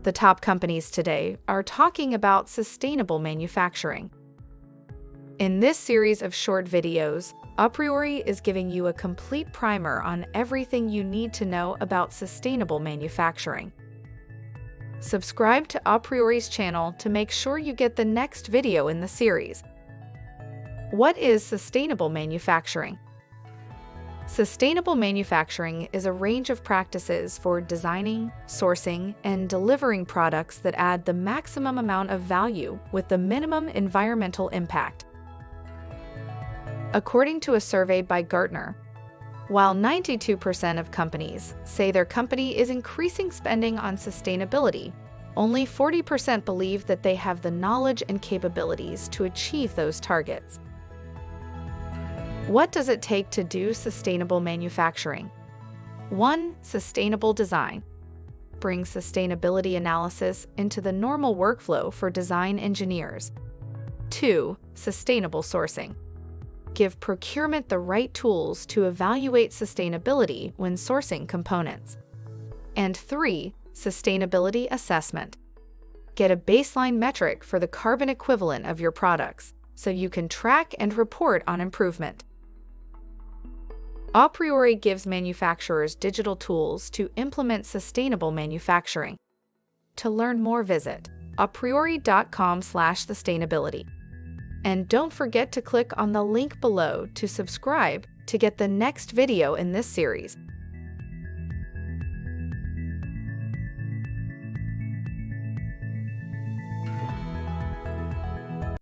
The top companies today are talking about sustainable manufacturing. In this series of short videos, Apriori is giving you a complete primer on everything you need to know about sustainable manufacturing. Subscribe to Apriori's channel to make sure you get the next video in the series. What is sustainable manufacturing? Sustainable manufacturing is a range of practices for designing, sourcing, and delivering products that add the maximum amount of value with the minimum environmental impact. According to a survey by Gartner, while 92% of companies say their company is increasing spending on sustainability, only 40% believe that they have the knowledge and capabilities to achieve those targets. What does it take to do sustainable manufacturing? 1. Sustainable design. Bring sustainability analysis into the normal workflow for design engineers. 2. Sustainable sourcing. Give procurement the right tools to evaluate sustainability when sourcing components. And 3. Sustainability assessment. Get a baseline metric for the carbon equivalent of your products so you can track and report on improvement. Apriori gives manufacturers digital tools to implement sustainable manufacturing. To learn more, visit apriori.com/sustainability. And don't forget to click on the link below to subscribe to get the next video in this series.